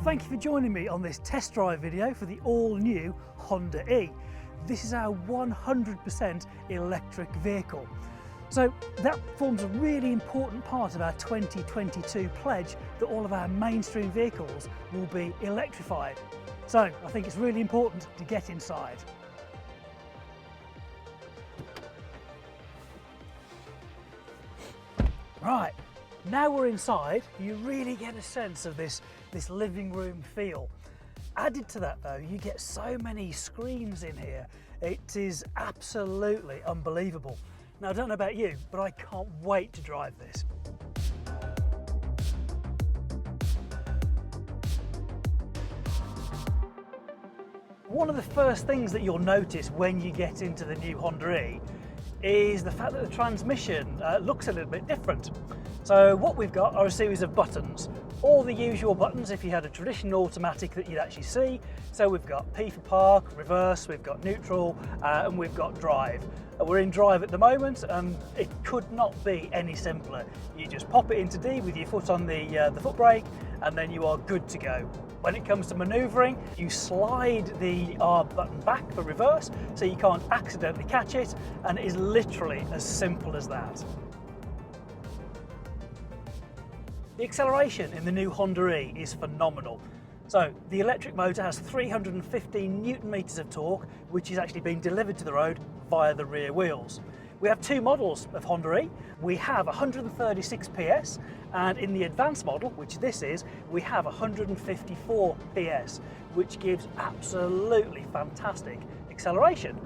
Thank you for joining me on this test drive video for the all-new Honda E. This is our 100% electric vehicle. So that forms a really important part of our 2022 pledge that all of our mainstream vehicles will be electrified. So I think it's really important to get inside. Right, now we're inside, you really get a sense of this living room feel. Added to that though, you get so many screens in here. It is absolutely unbelievable. Now I don't know about you, but I can't wait to drive this. One of the first things that you'll notice when you get into the new Honda E is the fact that the transmission looks a little bit different. So what we've got are a series of buttons, all the usual buttons if you had a traditional automatic that you'd actually see. So we've got P for park, reverse, we've got neutral, and we've got drive. We're in drive at the moment, and it could not be any simpler. You just pop it into D with your foot on the foot brake, and then you are good to go. When it comes to manoeuvring, you slide the R button back for reverse so you can't accidentally catch it, and it is literally as simple as that. The acceleration in the new Honda E is phenomenal. So the electric motor has 315 Newton meters of torque, which is actually being delivered to the road via the rear wheels. We have two models of Honda E. We have 136 PS, and in the advanced model, which this is, we have 154 PS, which gives absolutely fantastic acceleration.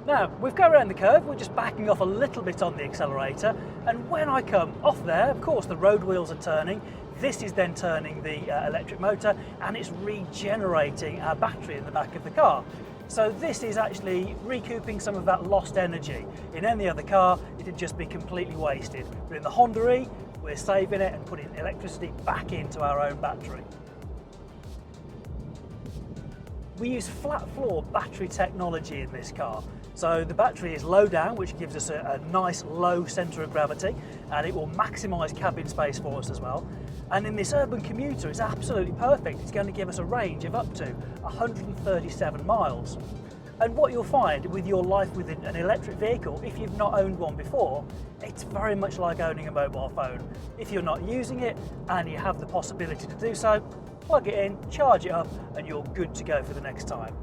Now, we've come around the curve, we're just backing off a little bit on the accelerator, and when I come off there, of course the road wheels are turning. This is then turning the electric motor, and it's regenerating our battery in the back of the car. So this is actually recouping some of that lost energy. In any other car, it'd just be completely wasted. But in the Honda E, we're saving it and putting electricity back into our own battery. We use flat floor battery technology in this car. So the battery is low down, which gives us a nice low centre of gravity, and it will maximise cabin space for us as well. And in this urban commuter, it's absolutely perfect. It's going to give us a range of up to 137 miles. And what you'll find with your life with an electric vehicle, if you've not owned one before, it's very much like owning a mobile phone. If you're not using it and you have the possibility to do so, plug it in, charge it up, and you're good to go for the next time.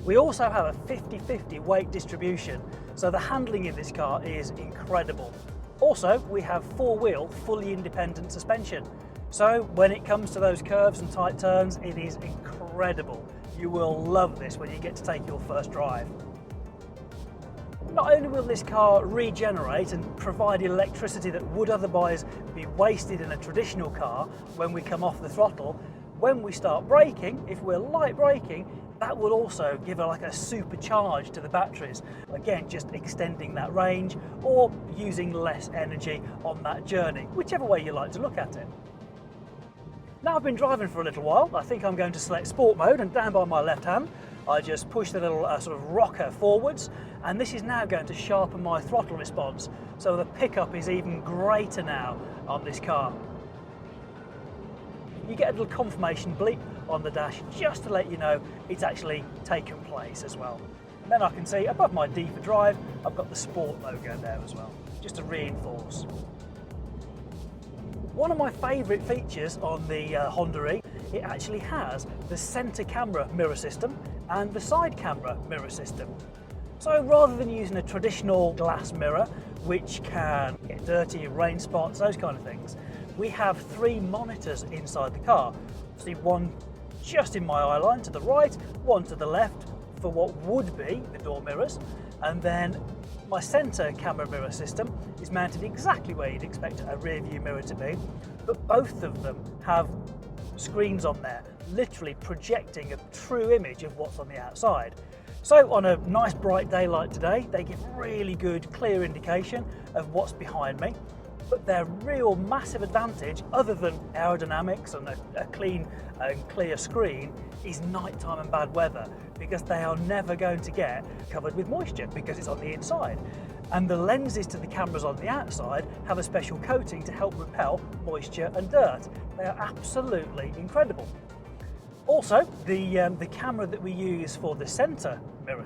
We also have a 50-50 weight distribution, so the handling in this car is incredible. Also, we have four-wheel, fully independent suspension. So when it comes to those curves and tight turns, it is incredible. You will love this when you get to take your first drive. Not only will this car regenerate and provide electricity that would otherwise be wasted in a traditional car when we come off the throttle, when we start braking, if we're light braking, that will also give like a supercharge to the batteries. Again, just extending that range or using less energy on that journey, whichever way you like to look at it. Now I've been driving for a little while, I think I'm going to select sport mode, and down by my left hand, I just push the little sort of rocker forwards, and this is now going to sharpen my throttle response. So the pickup is even greater now on this car. You get a little confirmation bleep on the dash just to let you know it's actually taken place as well. And then I can see above my D for drive, I've got the sport logo there as well, just to reinforce. One of my favourite features on the Honda E, it actually has the centre camera mirror system and the side camera mirror system. So rather than using a traditional glass mirror, which can get dirty, rain spots, those kind of things, we have three monitors inside the car. See, one just in my eye line to the right, one to the left for what would be the door mirrors, and then my centre camera mirror system is mounted exactly where you'd expect a rear view mirror to be, but both of them have screens on there, literally projecting a true image of what's on the outside. So on a nice bright daylight today, they give really good clear indication of what's behind me. But their real massive advantage, other than aerodynamics and a clean and clear screen, is nighttime and bad weather, because they are never going to get covered with moisture because it's on the inside. And the lenses to the cameras on the outside have a special coating to help repel moisture and dirt. They are absolutely incredible. Also, the camera that we use for the centre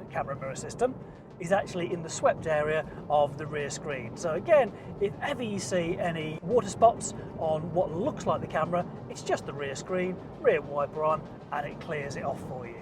camera mirror system is actually in the swept area of the rear screen. So again, if ever you see any water spots on what looks like the camera, it's just the rear screen, rear wiper on, and it clears it off for you.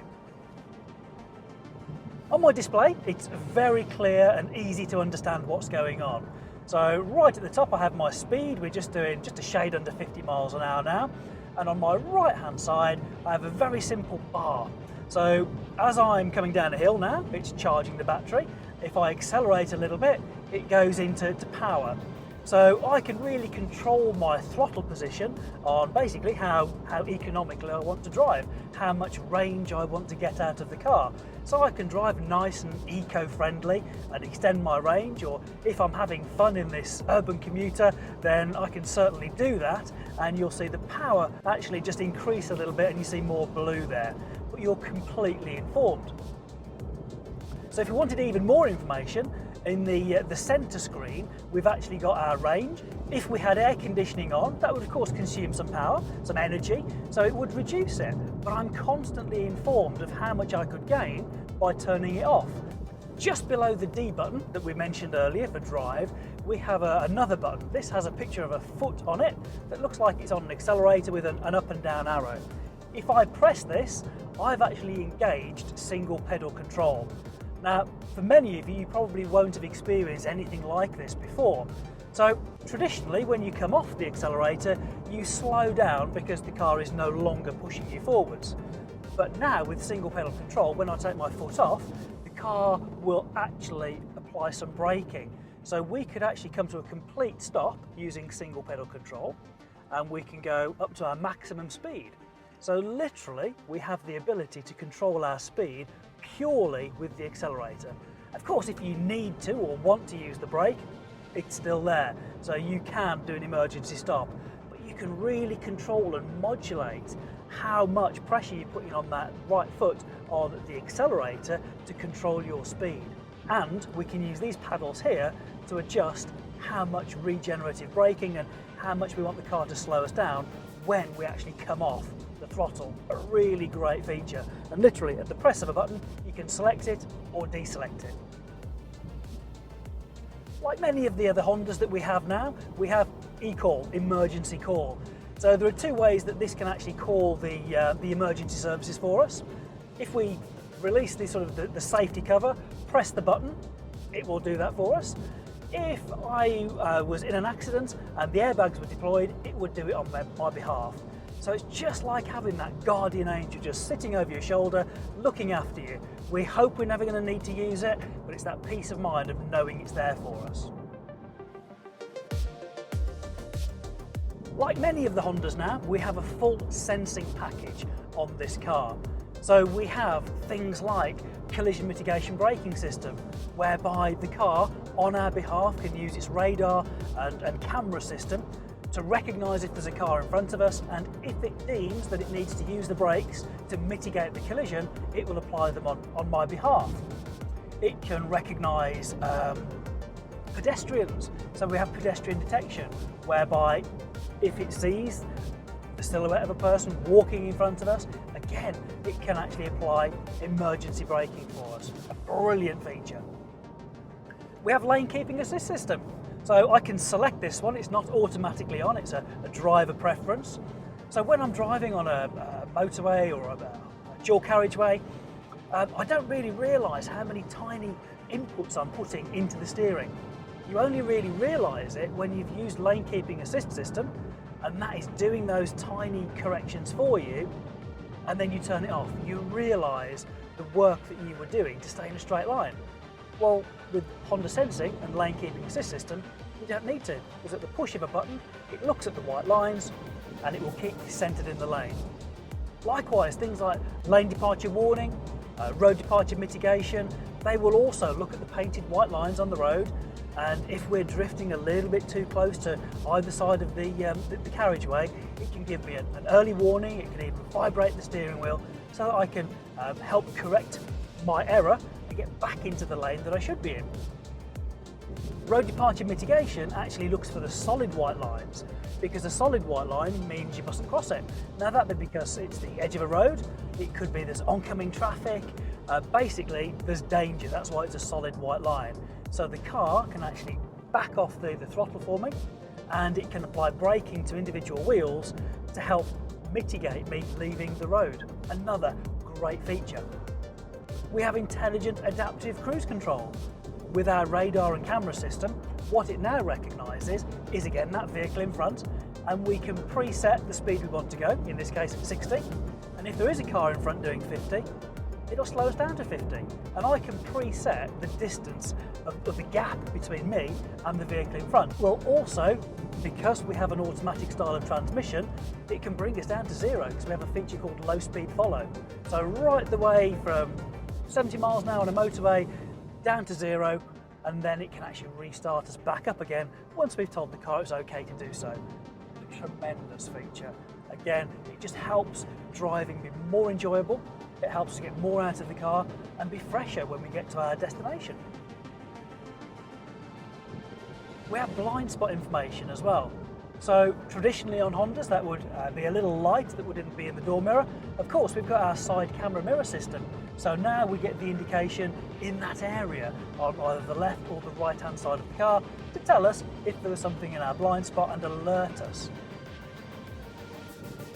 On my display, it's very clear and easy to understand what's going on. So right at the top I have my speed, we're just doing just a shade under 50 miles an hour now. And on my right hand side, I have a very simple bar. So as I'm coming down a hill now, it's charging the battery. If I accelerate a little bit, it goes into power. So I can really control my throttle position on basically how economically I want to drive, how much range I want to get out of the car. So I can drive nice and eco-friendly and extend my range, or if I'm having fun in this urban commuter, then I can certainly do that, and you'll see the power actually just increase a little bit and you see more blue there, but you're completely informed. So if you wanted even more information, in the centre screen, we've actually got our range. If we had air conditioning on, that would of course consume some power, some energy, so it would reduce it. But I'm constantly informed of how much I could gain by turning it off. Just below the D button that we mentioned earlier for drive, we have another button. This has a picture of a foot on it that looks like it's on an accelerator with an up and down arrow. If I press this, I've actually engaged single pedal control. Now, for many of you, you probably won't have experienced anything like this before. So traditionally, when you come off the accelerator, you slow down because the car is no longer pushing you forwards. But now with single pedal control, when I take my foot off, the car will actually apply some braking. So we could actually come to a complete stop using single pedal control, and we can go up to our maximum speed. So literally, we have the ability to control our speed purely with the accelerator. Of course, if you need to or want to use the brake, it's still there. So you can do an emergency stop, but you can really control and modulate how much pressure you're putting on that right foot on the accelerator to control your speed. And we can use these paddles here to adjust how much regenerative braking and how much we want the car to slow us down when we actually come off the throttle. A really great feature, and literally at the press of a button you can select it or deselect it. Like many of the other Hondas that we have now, we have eCall, emergency call. So there are two ways that this can actually call the emergency services for us. If we release the safety cover, press the button, it will do that for us. If I was in an accident and the airbags were deployed, it would do it on my behalf. So it's just like having that guardian angel just sitting over your shoulder, looking after you. We hope we're never going to need to use it, but it's that peace of mind of knowing it's there for us. Like many of the Hondas now, we have a full sensing package on this car. So we have things like collision mitigation braking system, whereby the car on our behalf can use its radar and camera system to recognise if there's a car in front of us, and if it deems that it needs to use the brakes to mitigate the collision, it will apply them on my behalf. It can recognise pedestrians, so we have pedestrian detection, whereby if it sees the silhouette of a person walking in front of us, again, it can actually apply emergency braking for us. A brilliant feature. We have lane keeping assist system. So I can select this one, it's not automatically on, it's a driver preference. So when I'm driving on a motorway or a dual carriageway, I don't really realise how many tiny inputs I'm putting into the steering. You only really realise it when you've used lane keeping assist system, and that is doing those tiny corrections for you, and then you turn it off. You realise the work that you were doing to stay in a straight line. Well, with Honda Sensing and Lane Keeping Assist system, you don't need to, because at the push of a button, it looks at the white lines and it will keep you centred in the lane. Likewise, things like lane departure warning, road departure mitigation, they will also look at the painted white lines on the road, and if we're drifting a little bit too close to either side of the carriageway, it can give me an early warning, it can even vibrate the steering wheel so that I can help correct my error and get back into the lane that I should be in. Road departure mitigation actually looks for the solid white lines, because the solid white line means you mustn't cross it. Now that may be because it's the edge of a road, it could be there's oncoming traffic, basically there's danger, that's why it's a solid white line. So the car can actually back off the throttle for me, and it can apply braking to individual wheels to help mitigate me leaving the road. Another great feature. We have intelligent adaptive cruise control. With our radar and camera system, what it now recognises is again that vehicle in front, and we can preset the speed we want to go, in this case 60, and if there is a car in front doing 50, it'll slow us down to 50, and I can preset the distance of the gap between me and the vehicle in front. Well, also, because we have an automatic style of transmission, it can bring us down to 0, because we have a feature called low speed follow. So right the way from 70 miles an hour on a motorway down to 0, and then it can actually restart us back up again once we've told the car it's okay to do so. A tremendous feature. Again, it just helps driving be more enjoyable, it helps us get more out of the car and be fresher when we get to our destination. We have blind spot information as well. So traditionally on Hondas that would be a little light that wouldn't be in the door mirror. Of course we've got our side camera mirror system, so now we get the indication in that area on either the left or the right hand side of the car to tell us if there was something in our blind spot and alert us.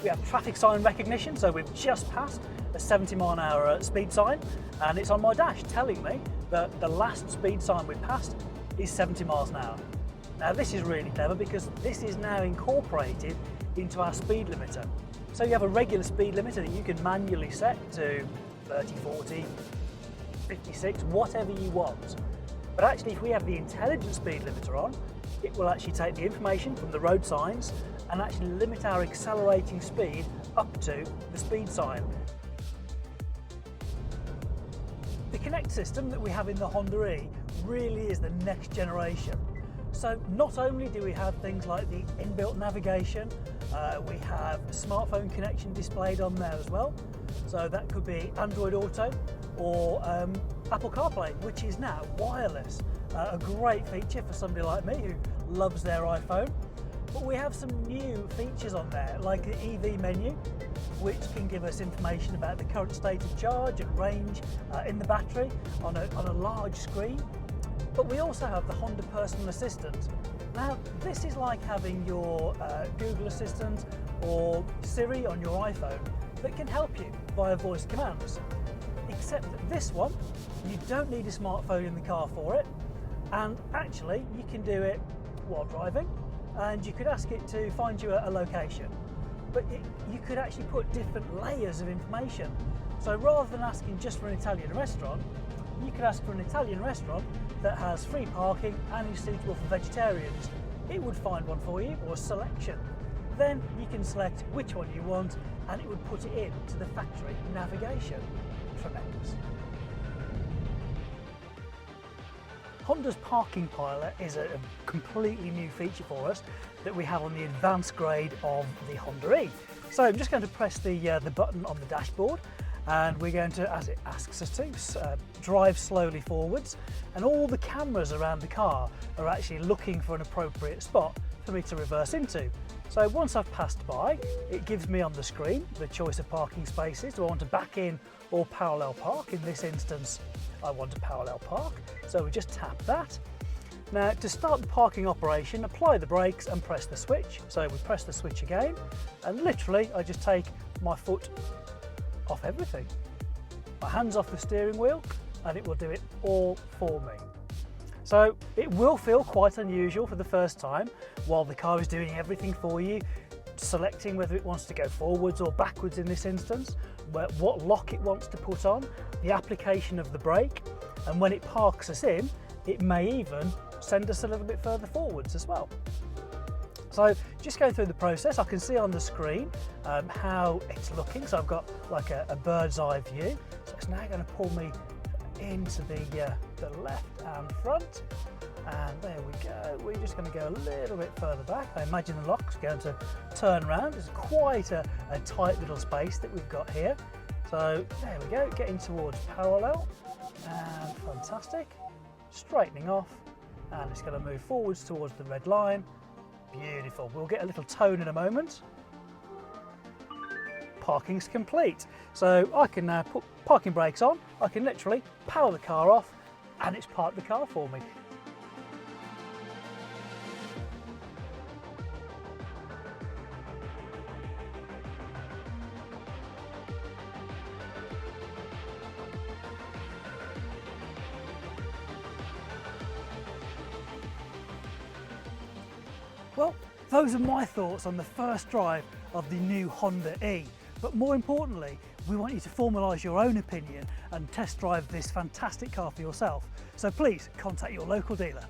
We have traffic sign recognition, so we've just passed a 70 mile an hour speed sign, and it's on my dash telling me that the last speed sign we passed is 70 miles an hour. Now this is really clever because this is now incorporated into our speed limiter. So you have a regular speed limiter that you can manually set to 30, 40, 56, whatever you want. But actually if we have the intelligent speed limiter on, it will actually take the information from the road signs and actually limit our accelerating speed up to the speed sign. The Connect system that we have in the Honda E really is the next generation. So not only do we have things like the inbuilt navigation, we have a smartphone connection displayed on there as well. So that could be Android Auto or Apple CarPlay, which is now wireless. A great feature for somebody like me who loves their iPhone. But we have some new features on there, like the EV menu, which can give us information about the current state of charge and range in the battery on a large screen. But we also have the Honda Personal Assistant. Now, this is like having your Google Assistant or Siri on your iPhone that can help you via voice commands. Except that this one, you don't need a smartphone in the car for it, and actually you can do it while driving, and you could ask it to find you a location. But you could actually put different layers of information. So rather than asking just for an Italian restaurant, you could ask for an Italian restaurant that has free parking and is suitable for vegetarians. It would find one for you, or a selection. Then you can select which one you want and it would put it into the factory navigation. Tremendous. Honda's Parking Pilot is a completely new feature for us that we have on the advanced grade of the Honda E. So I'm just going to press the button on the dashboard, and we're going to, as it asks us to, drive slowly forwards, and all the cameras around the car are actually looking for an appropriate spot for me to reverse into. So once I've passed by, it gives me on the screen the choice of parking spaces. Do I want to back in or parallel park? In this instance, I want to parallel park, so we just tap that. Now, to start the parking operation, apply the brakes and press the switch. So we press the switch again, and literally I just take my foot off everything. My hands off the steering wheel, and it will do it all for me. So it will feel quite unusual for the first time while the car is doing everything for you, selecting whether it wants to go forwards or backwards in this instance, what lock it wants to put on, the application of the brake, and when it parks us in, it may even send us a little bit further forwards as well. So just going through the process, I can see on the screen how it's looking. So I've got like a bird's eye view. So it's now going to pull me into the left and front, and there we go. We're just going to go a little bit further back. I imagine the lock's going to turn around. It's quite a tight little space that we've got here. So there we go, getting towards parallel, and fantastic. Straightening off, and there we go, and it's going to move forwards towards the red line. Beautiful. We'll get a little tone in a moment. Parking's complete. So I can now put parking brakes on, I can literally power the car off, and it's parked the car for me. Well, those are my thoughts on the first drive of the new Honda E. But more importantly, we want you to formalise your own opinion and test drive this fantastic car for yourself. So please contact your local dealer.